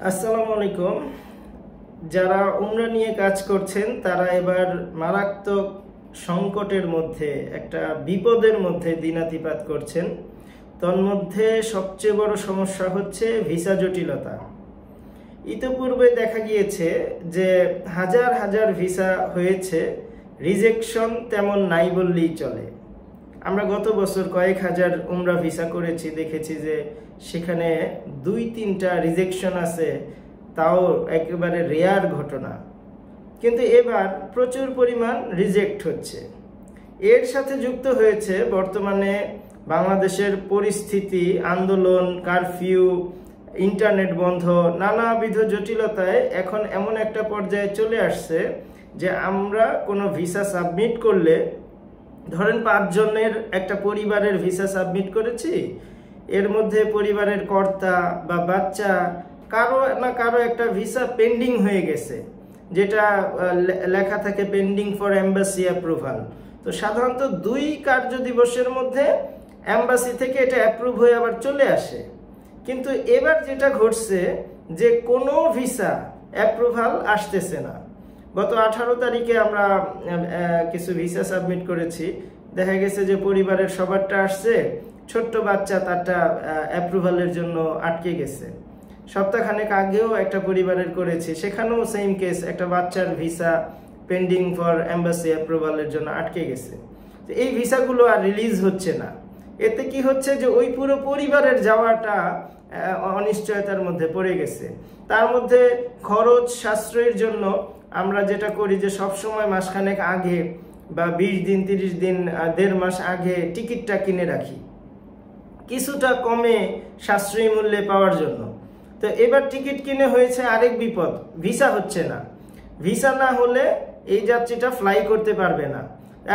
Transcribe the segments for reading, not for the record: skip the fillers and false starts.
আসসালামু আলাইকুম। যারা উমরা নিয়ে কাজ করছেন তারা এবার মারাত্মক সংকটের মধ্যে, একটা বিপদের মধ্যে দিনাতিপাত করছেন। তন্মধ্যে সবচেয়ে বড় সমস্যা হচ্ছে ভিসা জটিলতা। ইতিপূর্বে দেখা গিয়েছে যে হাজার হাজার ভিসা হয়েছে, রিজেকশন তেমন নাই বললেই চলে। আমরা গত বছর কয়েক হাজার উমরা ভিসা করেছি, দেখেছি যে সেখানে 2-3টা রিজেকশন আছে, তাও একেবারে রেয়ার ঘটনা। কিন্তু এবার প্রচুর পরিমাণ রিজেক্ট হচ্ছে। এর সাথে যুক্ত হয়েছে বর্তমানে বাংলাদেশের পরিস্থিতি, আন্দোলন, কারফিউ, ইন্টারনেট বন্ধ, নানাবিধ জটিলতায় এখন এমন একটা পর্যায়ে চলে আসছে যে আমরা কোনো ভিসা সাবমিট করলে, ধরেন 5 জনের একটা পরিবারের ভিসা সাবমিট করেছি, এর মধ্যে পরিবারের কর্তা বা বাচ্চা কারো না কারো একটা ভিসা পেন্ডিং হয়ে গেছে, যেটা লেখা থাকে পেন্ডিং ফর এম্বাসি অ্যাপ্রুভাল। তো সাধারণত 2 কার্য দিবসের মধ্যে এম্বাসি থেকে এটা অ্যাপ্রুভ হয়ে আবার চলে আসে। কিন্তু এবার যেটা ঘটছে যে কোনো ভিসা অ্যাপ্রুভাল আসতেছে না। গত 18 তারিখে আমরা কিছু ভিসা সাবমিট করেছি, দেখা গেছে যে পরিবারের সবারটা আসছে, ছোট্ট বাচ্চা তারটা অ্যাপ্রুভালের জন্য আটকে গেছে। সপ্তাহখানেক আগেও একটা পরিবারের করেছি, সেখানেও সেম কেস, একটা বাচ্চার ভিসা পেন্ডিং ফর এম্বাসি অ্যাপ্রুভালের জন্য আটকে গেছে। তো এই ভিসাগুলো আর রিলিজ হচ্ছে না। এতে কি হচ্ছে যে ওই পুরো পরিবারের যাওয়াটা অনিশ্চয়তার মধ্যে পড়ে গেছে। তার মধ্যে খরচ সাশ্রয়ের জন্য আমরা যেটা করি যে সবসময় মাসখানেক আগে বা 20 দিন 30 দিন 1.5 মাস আগে টিকিটটা কিনে রাখি, কিছুটা কমে সাশ্রয়ী মূল্যে পাওয়ার জন্য। তো এবার টিকিট কিনে হয়েছে আরেক বিপদ, ভিসা হচ্ছে না। ভিসা না হলে এই যাত্রীটা ফ্লাই করতে পারবে না।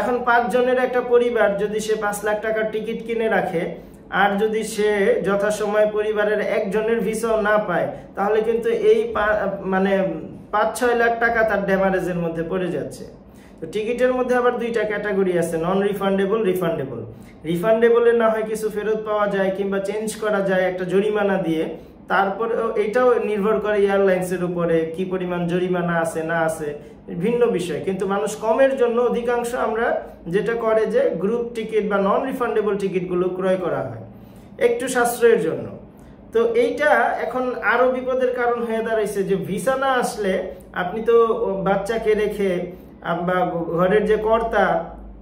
এখন 5 জনের একটা পরিবার যদি সে 5 লাখ টাকার টিকিট কিনে রাখে, আর যদি সে যথাসময়ে পরিবারের একজনের ভিসাও না পায়, তাহলে কিন্তু এই মানে 5-6 লাখ টাকা তার ড্যামারেজের মধ্যে পড়ে যাচ্ছে। তো টিকিটের মধ্যে আবার 2টা ক্যাটাগরি আছে, নন রিফান্ডেবল, রিফান্ডেবল। রিফান্ডেবলের না হয় কিছু ফেরত পাওয়া যায় কিংবা চেঞ্জ করা যায় একটা জরিমানা দিয়ে। তারপরে এটাও নির্ভর করে এয়ারলাইন্সের উপরে, কি পরিমাণ জরিমানা আছে না আছে, ভিন্ন বিষয়। কিন্তু মানুষ কমের জন্য অধিকাংশ আমরা যেটা করে যে গ্রুপ টিকিট বা নন রিফান্ডেবল টিকিটগুলো ক্রয় করা হয় একটু সাশ্রয়ের জন্য। তো এইটা এখন আরো বিপদের কারণ হয়ে দাঁড়াইছে যে ভিসা না আসলে আপনি তো বাচ্চাকে রেখে বা ঘরের যে কর্তা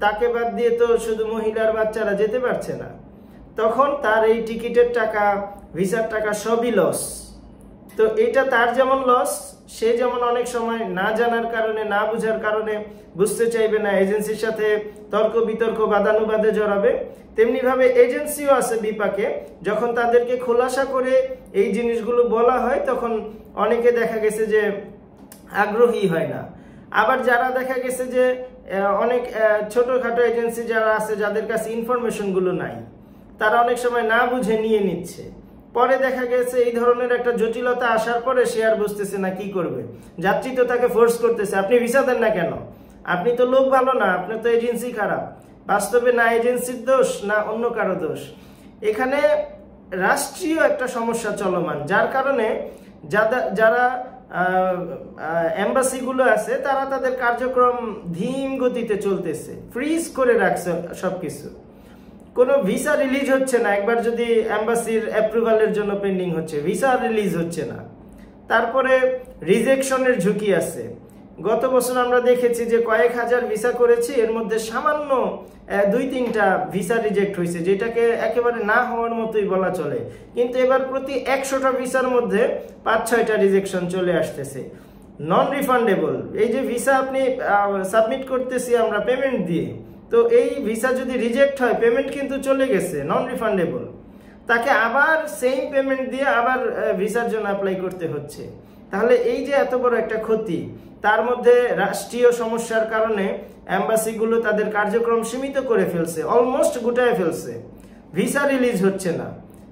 তাকে বাদ দিয়ে তো শুধু মহিলার বাচ্চারা যেতে পারছে না। তখন তার এই টিকিটের টাকা, ভিসার টাকা সবই লস। তো এটা তার যেমন লস, সে যেমন অনেক সময় না জানার কারণে, না বুঝার কারণে বুঝতে চাইবে না, এজেন্সির সাথে তর্ক বিতর্ক বাদানুবাদে জড়াবে। তেমনি ভাবে এজেন্সিও আছে বিপাকে, যখন তাদেরকে খোলাসা করে এই জিনিসগুলো বলা হয় তখন অনেকে দেখা গেছে যে আগ্রহী হয় না। আবার যারা দেখা গেছে যে অনেক ছোটখাটো এজেন্সি যারা আছে, যাদের কাছে ইনফরমেশনগুলো নাই, তারা অনেক সময় না বুঝে নিয়ে নিচ্ছে। পরে দেখা গেছে এই ধরনের একটা জটিলতা আসার পরে সে আর বুঝতেছে না কি করবে। যাত্রী তো তাকে ফোর্স করতেছে, আপনি ভিসা দেন না কেন, আপনি তো লোক ভালো না, আপনার তো এজেন্সি খারাপ। বাস্তবে না এজেন্সির দোষ না অন্য কারো দোষ, এখানে রাষ্ট্রীয় একটা সমস্যা চলমান, যার কারণে যারা এম্বাসিগুলো আছে তারা তাদের কার্যক্রম ধীম গতিতে চলতেছে, ফ্রিজ করে রাখছে সবকিছু। কোনো ভিসা রিলিজ হচ্ছে না। একবার যদি এম্বাসির অ্যাপ্রুভালের জন্য পেন্ডিং হচ্ছে, ভিসা রিলিজ হচ্ছে না। তারপরে রিজেকশনের ঝুঁকি আছে। গত বছর আমরা দেখেছি যে কয়েক হাজার ভিসা করেছি, এর মধ্যে সামান্য 2-3টা ভিসা রিজেক্ট হয়েছে, যেটাকে একেবারে না হওয়ার মতোই বলা চলে। কিন্তু এবার প্রতি 100টা ভিসার মধ্যে 5-6টা রিজেকশন চলে আসতেছে। নন রিফান্ডেবল, এই যে ভিসা আপনি সাবমিট করতেছি আমরা পেমেন্ট দিয়ে, তো এই ভিসা যদি রিজেক্ট হয় পেমেন্ট কিন্তু চলে গেছে, নন রিফান্ডেবল। তাকে আবার সেম পেমেন্ট দিয়ে আবার ভিসার জন্য অ্যাপ্লাই করতে হচ্ছে। তাহলে এই যে এত বড় একটা ক্ষতি, তার মধ্যে রাষ্ট্রীয় সমস্যার কারণে এম্বাসিগুলো তাদের কার্যক্রম সীমিত করে ফেলছে, অলমোস্ট গুটায় ফেলছে, ভিসা রিলিজ হচ্ছে না।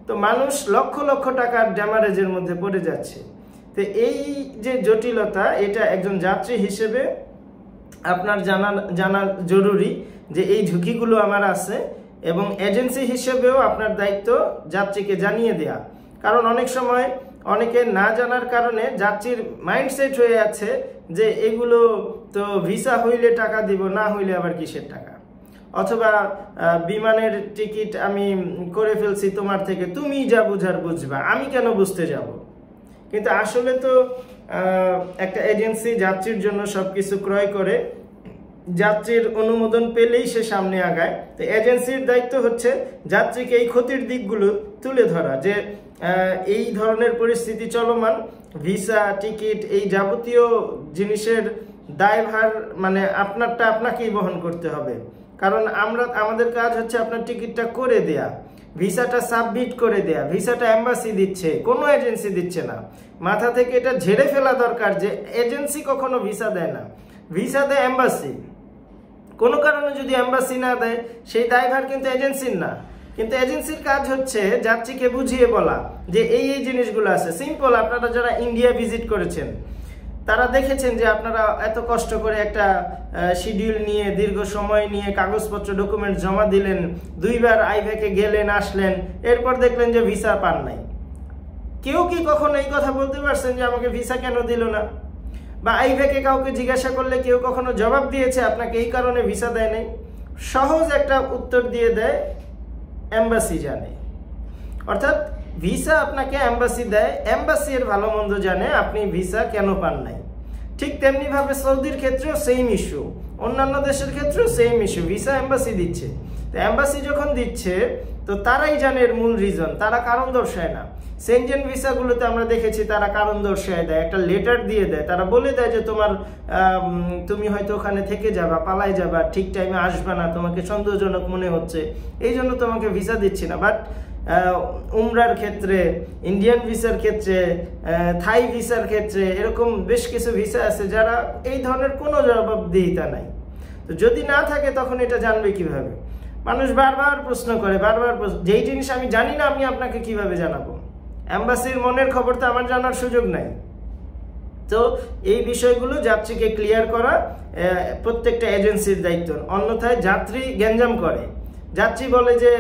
তো মানুষ লক্ষ লক্ষ টাকার ড্যামারেজের মধ্যে পড়ে যাচ্ছে। তো এই যে জটিলতা, এটা একজন যাত্রী হিসেবে আপনার জানা জরুরি যে এই ঝুঁকিগুলো আমার আছে, এবং এজেন্সি হিসেবেও আপনার দায়িত্ব যাত্রীকে জানিয়ে দেয়া। কারণ অনেক সময় অনেকে না জানার কারণে যাত্রীর মাইন্ডসেট হয়ে আছে যে এগুলো তো ভিসা হইলে টাকা দিব, না হইলে আবার কিসের টাকা, অথবা বিমানের টিকিট আমি করে ফেলছি তোমার থেকে, তুমি যা বুঝার বুঝবা, আমি কেন বুঝতে যাব। কিন্তু আসলে তো একটা এজেন্সি যাত্রীর জন্য সবকিছু ক্রয় করে, যাত্রীর অনুমোদন পেলেই সে সামনে আগায়। তো এজেন্সির দায়িত্ব হচ্ছে যাত্রীকে এই ক্ষতির দিকগুলো তুলে ধরা, যে এই ধরনের পরিস্থিতি চলমান, ভিসা টিকিট এই যাবতীয় জিনিসের দায়ভার মানে আপনারটা আপনাকেই বহন করতে হবে। কারণ আমাদের কাজ হচ্ছে আপনার টিকিটটা করে দেয়া, ভিসাটা সাবমিট করে দেয়া। ভিসাটা এম্বাসি দিচ্ছে, কোনো এজেন্সি দিচ্ছে না। মাথা থেকে এটা ঝেড়ে ফেলা দরকার যে এজেন্সি কখনো ভিসা দেয় না, ভিসা দেয় এম্বাসি। কোনো কারণে যদি এম্বাসি না দেয় সেই দায়ভার কিন্তু এজেন্সির না, কিন্তু এজেন্সির কাজ হচ্ছে যাত্রীকে বুঝিয়ে বলা যে এই এই জিনিসগুলো আছে। সিম্পল, আপনারা যারা ইন্ডিয়া ভিজিট করেছেন তারা দেখেছেন যে আপনারা এত কষ্ট করে একটা শিডিউল নিয়ে দীর্ঘ সময় নিয়ে কাগজপত্র ডকুমেন্ট জমা দিলেন, 2 বার আইভ্যাকে গেলেন আসলেন, এরপর দেখলেন যে ভিসা পান নাই। কেউ কি কখনো এই কথা বলতে পারছেন যে আমাকে ভিসা কেন দিল না? বা আইভ্যাকে কাউকে জিজ্ঞাসা করলে কেউ কখনো জবাব দিয়েছে আপনাকে এই কারণে ভিসা দেয় নাই? সহজ একটা উত্তর দিয়ে দেয়, এম্বাসি জানে। অর্থাৎ ভিসা আপনাকে এম্বাসি দেয়, এম্বাসি এর ভালো মন্দ জানে আপনি ভিসা কেন পান নাই। ঠিক তেমনি ভাবে সৌদির ক্ষেত্রেও সেম ইস্যু, অন্যান্য দেশের ক্ষেত্রেও সেম ইস্যু, ভিসা এম্বাসি দিচ্ছে। তো এম্বাসি যখন দিচ্ছে তো তারাই জানে এর মূল রিজন, তারা কারণ দর্শায় না। সেনজেন ভিসাগুলোতে আমরা দেখেছি তারা কারণ দর্শায় দেয়, একটা লেটার দিয়ে দেয়, তারা বলে দেয় যে তুমি হয়তো ওখানে থেকে যাবা, পালাই যাবা, ঠিক টাইমে আসবা না, তোমাকে সন্দেহজনক মনে হচ্ছে, এই জন্য তোমাকে ভিসা দিচ্ছি না। বাট উমরার ক্ষেত্রে, ইন্ডিয়ান ভিসার ক্ষেত্রে, থাই ভিসার ক্ষেত্রে এরকম বেশ কিছু ভিসা আছে যারা এই ধরনের কোনো জবাবদিহিতা নাই। তো যদি না থাকে তখন এটা জানবে কিভাবে? মানুষ বারবার প্রশ্ন করে, যেই জিনিস আমি জানি না আমি আপনাকে কিভাবে জানাবো? এম্বাসির মনের খবর তো আমার জানার সুযোগ নাই। তো এই বিষয়গুলো যাত্রীকে ক্লিয়ার করা প্রত্যেকটা এজেন্সির দায়িত্ব। অন্যথায় যাত্রী গ্যাঞ্জাম করে, যাত্রী বলে যে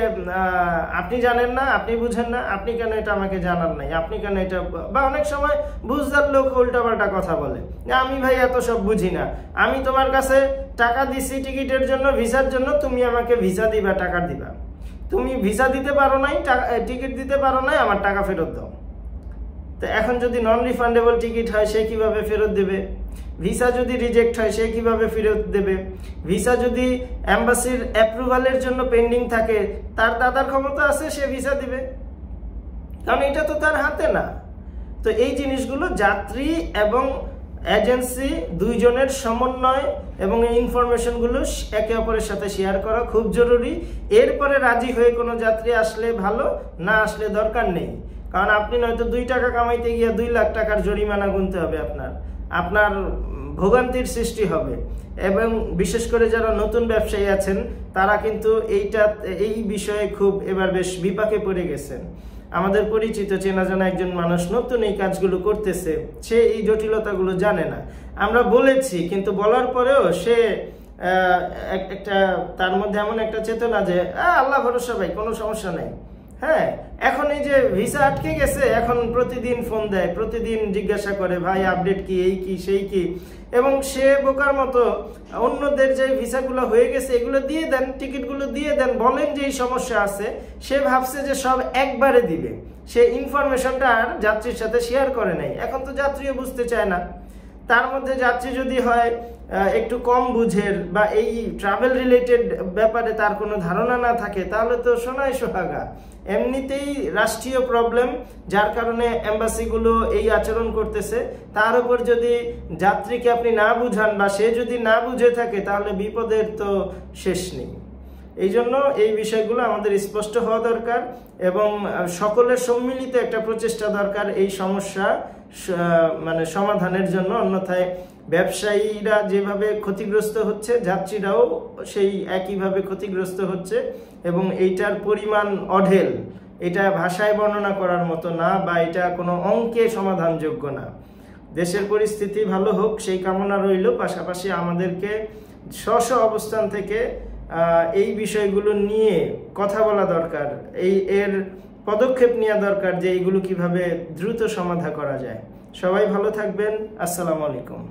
আপনি জানেন না, আপনি বুঝেন না, আপনি কেন এটা আমাকে জানার নাই, আপনি কেন এটা, বা অনেক সময় বুঝদার লোক উল্টাপাল্টা কথা বলে, আমি ভাই এত সব বুঝি না, আমি তোমার কাছে টাকা দিছি টিকিটের জন্য, ভিসার জন্য, তুমি আমাকে ভিসা দিবা, টাকা দিবা, তুমি ভিসা দিতে পারো নাই, টিকিট দিতে পারো নাই, আমার টাকা ফেরত দাও। তো এখন যদি নন রিফান্ডেবল টিকিট হয় সে কিভাবে ফেরত দেবে? ভিসা যদি রিজেক্ট হয় সে কিভাবে ফেরত দেবে? ভিসা যদি এম্বাসির অ্যাপ্রুভালের জন্য পেন্ডিং থাকে, তার দাদার ক্ষমতা আছে, সে ভিসা দিবে, কারণ এটা তো তার হাতে না। তো এই জিনিসগুলো যাত্রী এবং এজেন্সি দুইজনের সমন্বয় এবং এই ইনফরমেশনগুলো একে অপরের সাথে শেয়ার করা খুব জরুরি। এরপরে রাজি হয়ে কোনো যাত্রী আসলে ভালো, না আসলে দরকার নেই। কারণ আপনি নয়তো 2 টাকা কামাইতে গিয়ে 2 লাখ টাকার জরিমানা গুনতে হবে, আপনার ভোগান্তির সৃষ্টি হবে। এবং বিশেষ করে যারা নতুন ব্যবসায়ী আছেন তারা কিন্তু এই বিষয়ে খুব এবার বেশ বিপাকে পড়ে গেছেন। আমাদের পরিচিত চেনা জানা একজন মানুষ নতুন এই কাজগুলো করতেছে, সে এই জটিলতাগুলো জানে না। আমরা বলেছি, কিন্তু বলার পরেও সে তার মধ্যে এমন একটা চেতনা যে আল্লাহ ভরসা ভাই, কোনো সমস্যা নেই। হ্যাঁ, এখন এই যে ভিসা আটকে গেছে, এখন প্রতিদিন ফোন দেয়, প্রতিদিন জিজ্ঞাসা করে ভাই আপডেট কি, এই কি সেই কি, এবং সে বোকার মতো অন্যদের যে ভিসাগুলো হয়ে গেছে এগুলো দিয়ে দেন, টিকিটগুলো দিয়ে দেন, বলেন যে এই সমস্যা আছে, সে ভাবছে যে সব একবারে দিবে, সে ইনফরমেশনটা আর যাত্রীর সাথে শেয়ার করে নাই। এখন তো যাত্রীও বুঝতে চায় না। তার মধ্যে যাত্রী যদি হয় একটু কম বুঝের বা এই ট্রাভেল রিলেটেড ব্যাপারে তার কোনো ধারণা না থাকে, তাহলে তো সোনায় সোহাগা। এমনিতেই রাষ্ট্রীয় প্রবলেম, যার কারণে এম্বাসিগুলো এই আচরণ করতেছে, তার উপর যদি যাত্রীকে আপনি না বুঝান বা সে যদি না বুঝে থাকে, তাহলে বিপদের তো শেষ নেই। এই জন্য এই বিষয়গুলো আমাদের স্পষ্ট হওয়া দরকার এবং সকলের সম্মিলিত একটা প্রচেষ্টা দরকার এই সমস্যা সমাধানের জন্য। অন্যথায় ব্যবসায়ীরা যেভাবে ক্ষতিগ্রস্ত হচ্ছে, যাত্রীরাও সেই একইভাবে ক্ষতিগ্রস্ত হচ্ছে এবং এইটার পরিমাণ অঢেল, এটা ভাষায় বর্ণনা করার মতো না বা এটা কোনো অঙ্কে সমাধানযোগ্য না। দেশের পরিস্থিতি ভালো হোক সেই কামনা রইল। পাশাপাশি আমাদেরকে স্ব অবস্থান থেকে এই বিষয়গুলো নিয়ে কথা বলা দরকার। এর পদক্ষেপ নেওয়া দরকার যে এইগুলো কিভাবে দ্রুত সমাধান করা যায়। সবাই ভালো থাকবেন। আসসালামু আলাইকুম।